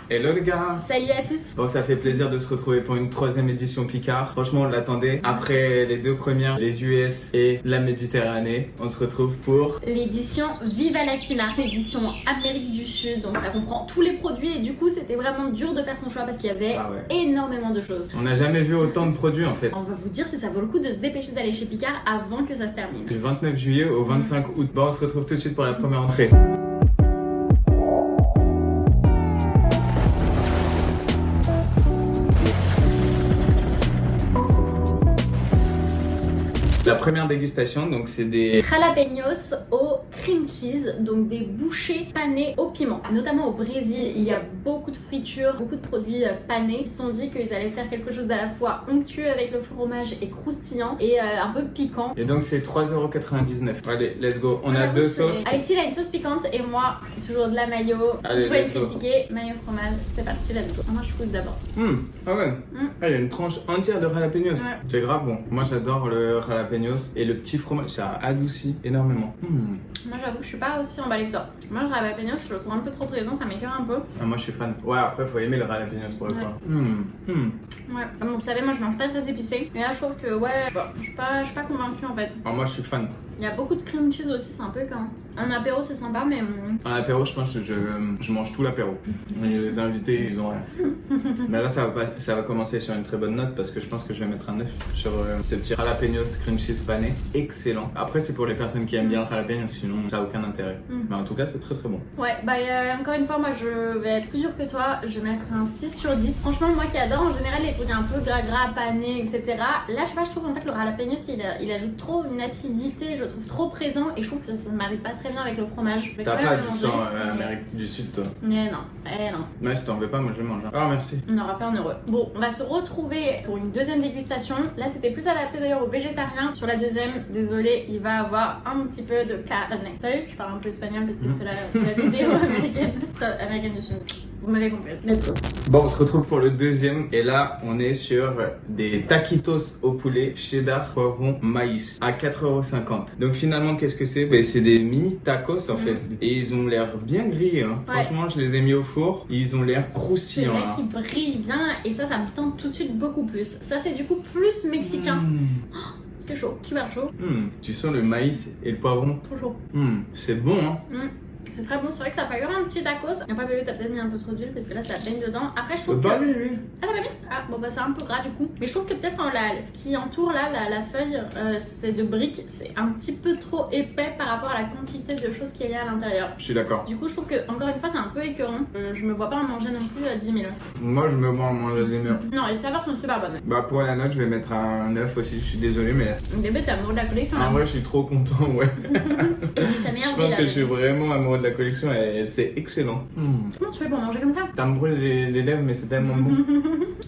Hello les gars. Salut à tous. Bon, ça fait plaisir de se retrouver pour une 3e édition Picard. Franchement, on l'attendait. Après les 2 premières, les US et la Méditerranée, on se retrouve pour l'édition Viva Latina, l'édition Amérique du Sud. Donc ça comprend tous les produits et du coup c'était vraiment dur de faire son choix parce qu'il y avait énormément de choses. On n'a jamais vu autant de produits en fait. On va vous dire si ça vaut le coup de se dépêcher d'aller chez Picard avant que ça se termine. Du 29 juillet au 25 août. Bon, on se retrouve tout de suite pour la première entrée. La première dégustation, donc c'est des jalapeños au cream cheese, donc des bouchées panées au piment. Notamment au Brésil, il y a beaucoup de fritures, beaucoup de produits panés. Ils se sont dit qu'ils allaient faire quelque chose d'à la fois onctueux avec le fromage et croustillant et un peu piquant. Et donc c'est 3,99 €. Allez, let's go. On a 2 sauces. Alexis il a une sauce piquante et moi toujours de la mayo. Allez, vous pouvez le critiquer, mayo fromage, c'est parti, let's go. Moi je fous d'abord ça. Ah ouais. Ah, il y a une tranche entière de jalapeños. Ouais. C'est grave bon. Moi j'adore le jalapeños et le petit fromage, ça adoucit énormément. Moi j'avoue que je suis pas aussi emballée que toi. Moi le jalapeños je le trouve un peu trop présent, ça m'écoeure un peu. Ah, moi je suis fan. Ouais, après faut aimer le jalapeños pour le coup. Ouais, comme vous savez, moi je mange pas très épicé. Mais là je trouve que ouais, bon, je suis pas convaincue en fait. Alors moi je suis fan. Il y a beaucoup de cream cheese aussi, c'est un peu quand. En apéro c'est sympa, mais. En apéro, je pense que je mange tout l'apéro. Les invités, ils ont rien. Mais là, ça va commencer sur une très bonne note parce que je pense que je vais mettre un 9 sur ce petit jalapeños cream cheese pané. Excellent. Après, c'est pour les personnes qui aiment bien le jalapeños, sinon ça n'a aucun intérêt. Mais en tout cas, c'est très très bon. Ouais, bah encore une fois, moi je vais être plus dure que toi. Je vais mettre un 6 sur 10. Franchement, moi qui adore en général les trucs un peu gras, panés, etc. Là, je sais pas, je trouve en fait le jalapeños il ajoute trop une acidité, je le trouve trop présent et je trouve que ça ne marie pas très bien avec le fromage. T'as pas du sang Amérique du Sud, toi? Non. Ouais, si t'en veux pas, moi je le mange. Ah, merci. On aura fait un heureux. Bon, on va se retrouver pour une deuxième dégustation. Là, c'était plus adapté d'ailleurs aux végétariens. Sur la deuxième, désolé, il va avoir un petit peu de carne. T'as vu? Je parle un peu espagnol parce que c'est la vidéo américaine. Américaine du Sud. Vous m'avez compris. Let's go. Bon, on se retrouve pour le deuxième et là on est sur des taquitos au poulet cheddar poivron maïs à 4,50 €. Donc finalement qu'est-ce que c'est? Ben, c'est des mini tacos en fait et ils ont l'air bien grillés. Hein. Ouais. Franchement, je les ai mis au four, ils ont l'air C'est croustillants. vrai Là. qu'ils brillent bien et ça me tente tout de suite beaucoup plus. Ça, c'est du coup plus mexicain. C'est chaud, super chaud. Tu sens le maïs et le poivron. Trop chaud. C'est bon hein. C'est très bon, c'est vrai que ça fait un petit tacos. Après bébé, t'as peut-être mis un peu trop d'huile parce que là ça baigne dedans. Après je trouve Pas que... mis lui. Ah t'as pas mis? Ah bon bah c'est un peu gras du coup. Mais je trouve que peut-être ce qui entoure là la feuille c'est de briques, c'est un petit peu trop épais par rapport à la quantité de choses qu'il y a à l'intérieur. Je suis d'accord. Du coup je trouve que encore une fois c'est un peu écœurant. Je me vois pas en manger non plus 10 000. Moi je me vois en manger des murs. Non les saveurs sont super bonnes. Bah pour la note je vais mettre un 9 aussi, je suis désolé mais... Bébé t'es amoureux de la collection là. En vrai je suis trop content, ouais. Ça Je m'énerve pense là. que je suis vraiment amoureux de la collection et c'est excellent. Comment tu fais pour manger comme ça? Ça me brûle les lèvres mais c'est tellement bon.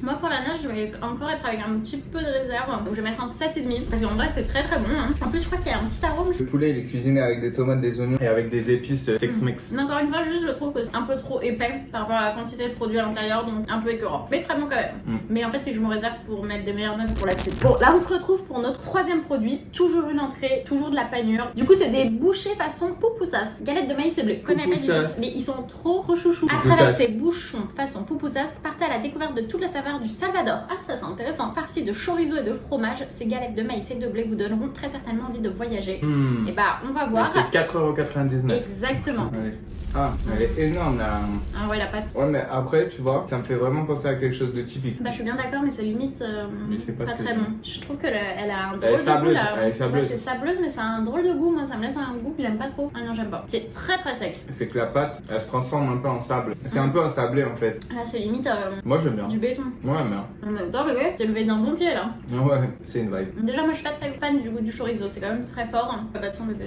Moi pour la note je vais encore être avec un petit peu de réserve. Donc je vais mettre un 7,5 parce qu'en vrai c'est très très bon hein. En plus je crois qu'il y a un petit arôme. Le poulet il est cuisiné avec des tomates, des oignons et avec des épices Tex-Mex. Mais encore une fois juste je trouve que c'est un peu trop épais par rapport à la quantité de produits à l'intérieur, donc un peu écœurant. Mais très bon quand même. Mais en fait c'est que je me réserve pour mettre des meilleures notes pour la suite. Bon là on se retrouve pour notre 3e produit. Toujours une entrée, toujours de la panure. Du coup c'est des bouchées façon poupoussas. Galette de maïs et bleu. Connais pas du tout. Mais ils sont trop chouchous. À travers ces bouchons façon poupoussas, partez à la découverte de toute la saveur du Salvador. Ah ça c'est intéressant. Farci de chorizo et de fromage, ces galettes de maïs et de blé vous donneront très certainement envie de voyager. Et bah on va voir. C'est 4,99 €. Exactement. Ouais. Ah, elle est énorme là. Ah ouais la pâte. Ouais mais après tu vois, ça me fait vraiment penser à quelque chose de typique. Bah je suis bien d'accord mais c'est limite Mais c'est pas ce que très je- bon. Je trouve qu'elle a un Elle est drôle de goût sableuse, là. elle est sableuse. Ouais, c'est sableuse mais c'est un drôle de goût. Moi ça me laisse un goût que j'aime pas trop. Ah non j'aime pas. C'est très très sec. C'est que la pâte, elle se transforme un peu en sable. C'est un peu un sablé en fait. Là c'est limite Moi j'aime bien. du béton. Moi j'aime bien. En même temps bébé t'es levé d'un bon pied là. Ah ouais, c'est une vibe. Déjà moi je suis pas très fan du goût du chorizo. C'est quand même très fort. Bah de toute façon bébé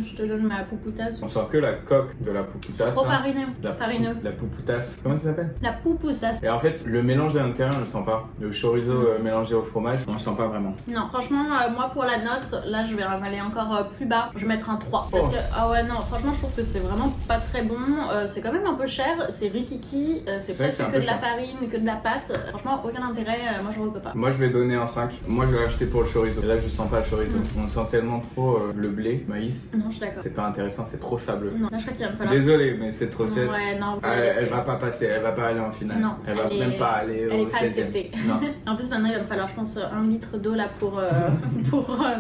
je te donne ma poupoutasse. On sort que la coque de la poupoutasse. Trop hein. farineux. Farineux. La poupoutasse. Comment ça s'appelle? La poupoutasse. Et en fait, le mélange à l'intérieur, on le sent pas. Le chorizo mélangé au fromage, on le sent pas vraiment. Non, franchement, moi pour la note, là je vais aller encore plus bas. Je vais mettre un 3. Parce que, ah ouais, non, franchement, je trouve que c'est vraiment pas très bon. C'est quand même un peu cher, c'est rikiki, c'est vrai que presque c'est un que peu de la cher. farine, que de la pâte. Franchement, aucun intérêt, moi je repeux pas. Moi je vais donner un 5. Moi je vais acheter pour le chorizo. Et là je sens pas le chorizo. On sent tellement trop le blé, maïs. Non, je suis d'accord. C'est pas intéressant, c'est trop sableux. Non, là je crois qu'il va me falloir. Désolé, mais cette recette, Ouais, non, elle va pas passer, elle va pas aller en finale. Non, elle va elle est- même pas aller elle est au pas 16e. acceptée. Non. En plus, maintenant il va me falloir, je pense, 1 litre d'eau là pour,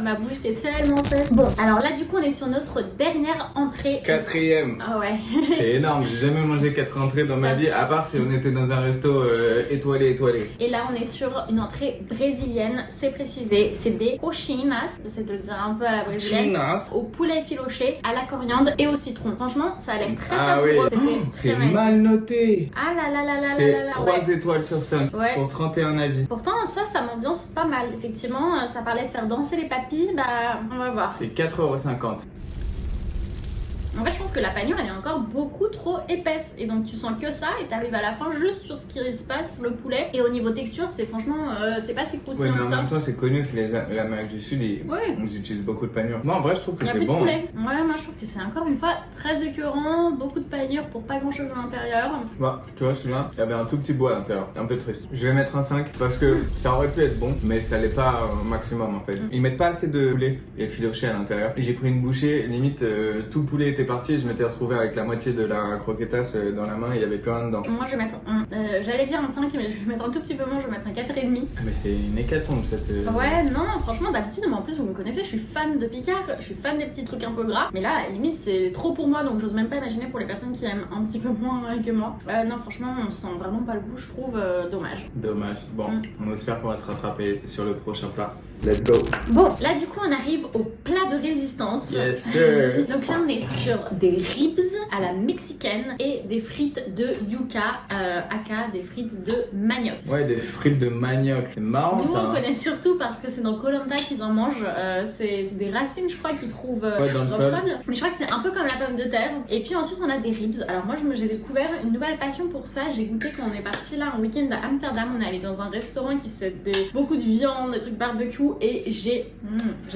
ma bouche qui est tellement sèche. Bon, alors là, du coup, on est sur notre dernière entrée. 4e. Ah ouais. C'est énorme, j'ai jamais mangé 4 entrées dans ma Ça- vie, à part si on était dans un resto étoilé. Et là, on est sur une entrée brésilienne, c'est précisé. C'est des cochinas, j'essaie de le dire un peu à la brésilienne. Chinas. Au poulet filoché, à la coriandre et au citron. Franchement, ça a l'air très Ah oui, savoureux. C'était c'est très magnifique. mal noté. Ah là là là là là là C'est là. 3 Ouais. étoiles sur 5 Ouais. pour 31 avis. Pourtant, ça m'ambiance pas mal. Effectivement, ça parlait de faire danser les papilles, bah on va voir. C'est 4,50 €. En fait, je trouve que la panure elle est encore beaucoup trop épaisse. Et donc, tu sens que ça et t'arrives à la fin juste sur ce qui se passe, le poulet. Et au niveau texture, c'est franchement, c'est pas si Oui, croustillant mais en que ça. même temps, c'est connu que l'Amérique du Sud, Ouais. ils utilisent beaucoup de panure. Moi, en vrai, je trouve que Il y a c'est plus de bon. poulet. Ouais, moi je trouve que c'est encore une fois très écœurant, beaucoup de panure pour pas grand chose à l'intérieur. Bah, tu vois, celui-là, il y avait un tout petit bout à l'intérieur. Un peu triste. Je vais mettre un 5 parce que ça aurait pu être bon, mais ça l'est pas au maximum en fait. Ils mettent pas assez de poulet et filoché à l'intérieur. Et j'ai pris une bouchée, limite, tout le poulet était parti et je m'étais retrouvé avec la moitié de la croquettasse dans la main et il y avait plus rien dedans. Moi je vais mettre j'allais dire un 5, mais je vais mettre un tout petit peu moins, je vais mettre un 4,5. Ah, mais c'est une hécatombe cette. Ouais, non, franchement, d'habitude, moi en plus, vous me connaissez, je suis fan de Picard, je suis fan des petits trucs un peu gras. Mais là, limite, c'est trop pour moi, donc j'ose même pas imaginer pour les personnes qui aiment un petit peu moins que moi. Non, franchement, on sent vraiment pas le goût, je trouve, dommage. Dommage. Bon, on espère qu'on va se rattraper sur le prochain plat. Let's go. Bon, là, du coup, on arrive au plat de résistance. Yes sir. Donc là, on est sur des ribs à la mexicaine et des frites de yuca, aka des frites de manioc. Ouais, des frites de manioc. C'est marrant Nous, ça. on connaît surtout parce que c'est dans Koh Lanta qu'ils en mangent. C'est des racines, je crois, qu'ils trouvent Ouais, dans le sol. Mais je crois que c'est un peu comme la pomme de terre. Et puis ensuite, on a des ribs. Alors moi, j'ai découvert une nouvelle passion pour ça. J'ai goûté quand on est parti là en week-end à Amsterdam. On est allé dans un restaurant qui faisait beaucoup de viande, des trucs barbecue. Et j'ai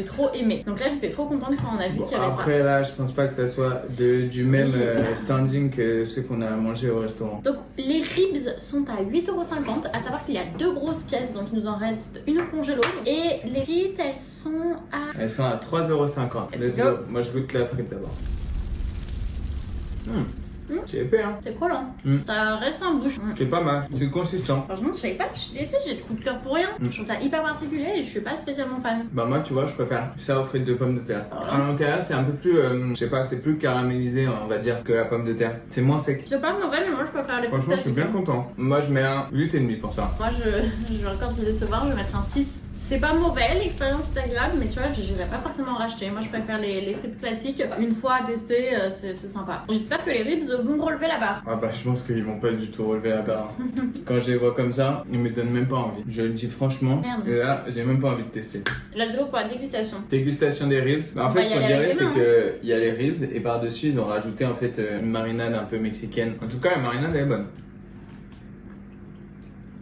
trop aimé. Donc là, j'étais trop contente quand on a vu Bon, qu'il y avait ça. après là, je pense pas que ça soit du même standing que ceux qu'on a mangé au restaurant. Donc les ribs sont à 8,50€, à savoir qu'il y a 2 grosses pièces, donc il nous en reste une congélo. Et les frites, elles sont à... Elles sont à 3,50 €. Let's Go. go. Moi je goûte la frite d'abord. C'est épais hein. C'est collant. Mm. Ça reste en bouche. C'est pas mal. C'est consistant. Franchement, je sais pas, je suis déçue, j'ai de coup de cœur pour rien. Je trouve ça hyper particulier et je suis pas spécialement fan. Bah moi tu vois je préfère ça aux frites de pommes de terre. Ah. À l'intérieur c'est un peu plus, je sais pas, c'est plus caramélisé on va dire que la pomme de terre. C'est moins sec. C'est pas mauvais, mais moi je préfère les Franchement je suis bien content. Moi je mets un 8,5 pour ça. Moi je vais encore te décevoir, je vais mettre un 6. C'est pas mauvais, l'expérience est agréable, mais tu vois, je vais pas forcément racheter. Moi je préfère les frites classiques. Une fois à tester, c'est sympa. J'espère que les ribs vont relever la barre. Ah bah je pense qu'ils vont pas du tout relever la barre. Quand je les vois comme ça, ils me donnent même pas envie. Je le dis franchement. Merde. Et là j'ai même pas envie de tester. Let's go pour la dégustation. Dégustation des ribs. Bah, en On fait va ce y qu'on aller dirait avec les c'est mains, qu'il y a les ribs et par dessus ils ont rajouté en fait une marinade un peu mexicaine. En tout cas la marinade elle est bonne.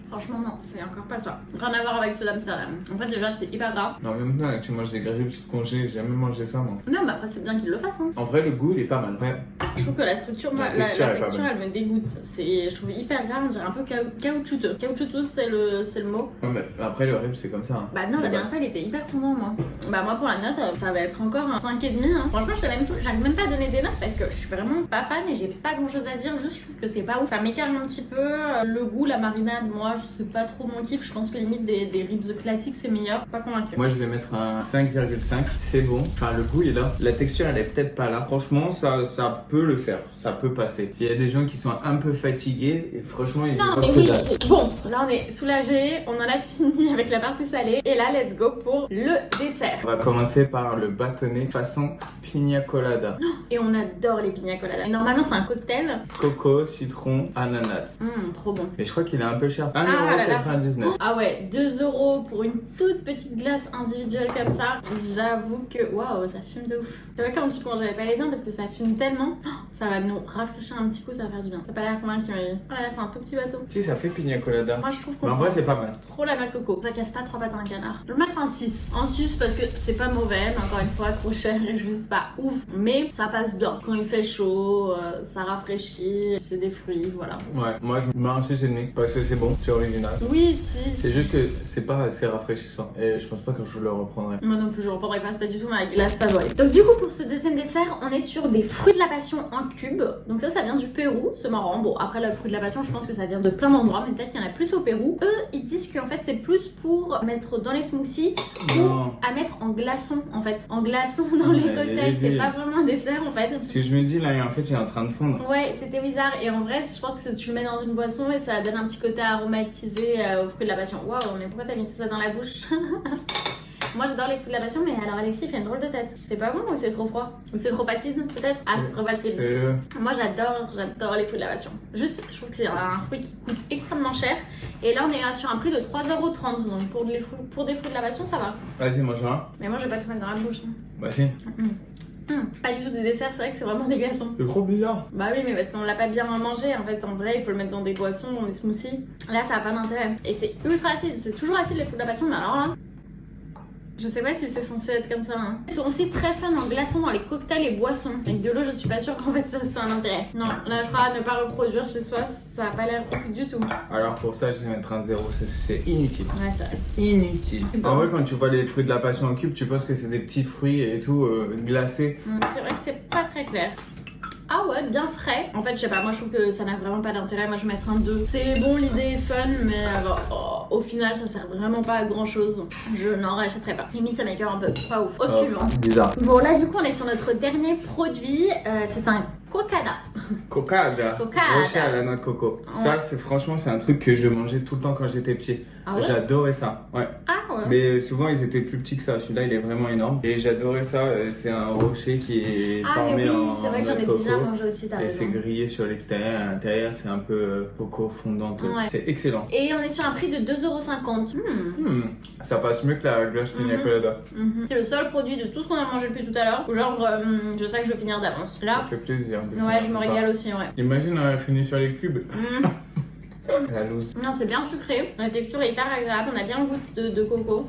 Franchement, non, c'est encore pas ça. Rien à voir avec ceux d'Amsterdam. En fait, déjà, c'est hyper gras. En même temps tu manges des ribs congelés, j'ai jamais mangé ça moi. Non, mais après, c'est bien qu'ils le fassent. Hein. En vrai le goût il est pas mal. Ouais. Je trouve que la structure, moi, La texture est pas texture, elle me dégoûte. Je trouve hyper gras, on dirait un peu caoutchouteux. Caoutchouteux, c'est le mot. Ouais, mais après le rib c'est comme ça. Hein. Bah non, la dernière fois, il était hyper fondant, moi. Bah moi, pour la note, ça va être encore un 5,5. Hein. Franchement, j'arrive même pas à donner des notes parce que je suis vraiment pas fan et j'ai pas grand chose à dire. Juste, je trouve que c'est pas ouf. Ça m'écarte un petit peu. Le goût, la marinade, moi, je sais pas trop mon kiff. Je pense que limite des ribs classiques, c'est meilleur. Pas convaincu. Moi je vais mettre un 5,5. C'est bon. Enfin le goût il est là. La texture elle est peut-être pas là. Franchement ça peut le faire. Ça peut passer. S'il y a des gens qui sont un peu fatigués, et franchement ils Non ont mais pas oui, de- bon, là on est soulagés, on en a fini avec la partie salée et là let's go pour le dessert. On va commencer par le bâtonnet façon pina colada. Et on adore les pina coladas. Et normalement c'est un cocktail. Coco, citron, ananas. Trop bon. Et je crois qu'il est un peu cher. Ah 1,99€. Ah ouais, 2€ pour une toute petite glace individuelle comme ça. J'avoue que waouh, ça fume de ouf. Tu vois quand tu manges pas les dents parce que ça fume tellement, ça va nous rafraîchir un petit coup, ça va faire du bien. T'as pas l'air convaincu, ma vie. Oh là là, c'est un tout petit bateau. Si, ça fait pina colada. Moi je trouve qu'on Mais en vrai, c'est pas mal. trop la noix de coco. Ça casse pas 3 pattes à un canard. Je vais mettre un 6. Un 6 parce que c'est pas mauvais, mais encore une fois, trop cher et juste pas ouf. Mais ça passe bien. Quand il fait chaud, ça rafraîchit, c'est des fruits, voilà. Ouais, moi je mets un 6,5 parce que c'est bon, c'est original. Oui, 6. C'est juste que c'est pas assez rafraîchissant et je pense pas que je le reprendrai. Moi non plus, je reprendrai pas, c'est pas du tout ma glace favorite. Donc du coup, pour ce deuxième dessert, on est sur des fruits de la passion en cubes. Donc ça vient du Pérou, c'est marrant. Bon, après le fruit de la passion, je pense que ça vient de plein d'endroits, mais peut-être qu'il y en a plus au Pérou. Eux, ils disent qu'en fait, c'est plus pour mettre dans les smoothies ou à mettre en glaçon, en fait. En glaçon dans les cocktails, c'est pas vraiment un dessert, en fait. Ce que je me dis là, en fait, il est en train de fondre. Ouais, c'était bizarre. Et en vrai, je pense que tu le mets dans une boisson et ça donne un petit côté aromatisé aux fruits de la passion. Waouh, mais pourquoi t'as mis tout ça dans la bouche? Moi j'adore les fruits de la passion, mais alors Alexis fait une drôle de tête. C'est pas bon ou c'est trop froid? Ou c'est trop acide peut-être? Ah, c'est trop acide. Moi j'adore les fruits de la passion. Juste, je trouve que c'est un fruit qui coûte extrêmement cher. Et là on est sur un prix de 3,30€. Donc pour des fruits de la passion, ça va. Vas-y, mange un. Mais moi je vais pas tout mettre dans la bouche. Vas-y. Pas du tout des desserts, c'est vrai que c'est vraiment des glaçons. C'est trop bizarre. Bah oui, mais parce qu'on l'a pas bien mangé. En fait, en vrai, il faut le mettre dans des boissons, dans des smoothies. Là, ça a pas d'intérêt. Et c'est ultra acide. C'est toujours acide les fruits de la passion, mais alors là. Je sais pas si c'est censé être comme ça. Hein. Ils sont aussi très fun en glaçons dans les cocktails et boissons. Avec de l'eau, je suis pas sûre qu'en fait ça c'est un intérêt. Non, là je crois à ne pas reproduire chez soi, ça a pas l'air ouf du tout. Alors pour ça, je vais mettre un 0, c'est inutile. Ouais, c'est vrai. Inutile. Bon. En vrai, quand tu vois les fruits de la passion en cube, tu penses que c'est des petits fruits et tout glacés. C'est vrai que c'est pas très clair. Ah ouais, bien frais. En fait, je sais pas, moi je trouve que ça n'a vraiment pas d'intérêt. Moi je vais mettre un 2. C'est bon, l'idée est fun, mais au final ça sert vraiment pas à grand chose. Je n'en rachèterai pas. Limite, ça m'écoeure un peu. Pas ouf. Au suivant. Bizarre. Bon, là du coup, on est sur notre dernier produit. C'est un cocada. Cocada. Rocher à la noix de coco. Ouais. Ça, c'est franchement, c'est un truc que je mangeais tout le temps quand j'étais petit. Ah ouais? J'adorais ça. Ouais. Ah ouais. Mais souvent, ils étaient plus petits que ça. Celui-là, il est vraiment énorme. Et j'adorais ça. C'est un rocher qui est formé mais oui, en c'est vrai que j'en ai noix de déjà coco. mangé aussi, t'as Et raison. c'est grillé sur l'extérieur. À l'intérieur, c'est un peu coco fondante. Ouais. C'est excellent. Et on est sur un prix de 2,50€. Ça passe mieux que la glace pina colada. C'est le seul produit de tout ce qu'on a mangé depuis tout à l'heure. Genre, je sais que je vais finir d'avance. Là, Ça fait plaisir. de ouais, faire je me ça. régale aussi, ouais. Imagine, on a fini sur les cubes. La loose. Non, c'est bien sucré. La texture est hyper agréable. On a bien le goût de coco.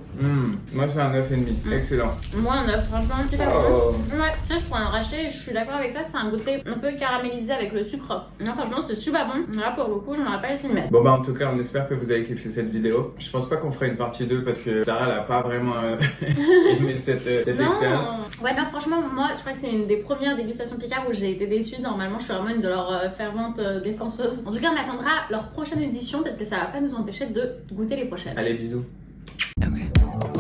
Moi, c'est un 9,5. Excellent. Moi, un 9, franchement, super Oh. bon. Ouais, ça, je pourrais en racheter. Je suis d'accord avec toi que c'est un goûter un peu caramélisé avec le sucre. Non, franchement, c'est super bon. Là, pour le coup, j'en aurais pas laissé une mettre. Bon bah en tout cas on espère que vous avez kiffé cette vidéo. Je pense pas qu'on fera une partie 2 parce que Sarah elle a pas vraiment aimé cette expérience. Ouais, non, franchement, moi, je crois que c'est une des premières dégustations Picard où j'ai été déçue. Normalement, je suis vraiment une de leurs ferventes défenseuses. En tout cas, on attendra leur prochaine édition parce que ça va pas nous empêcher de goûter les prochaines. Allez bisous. Okay.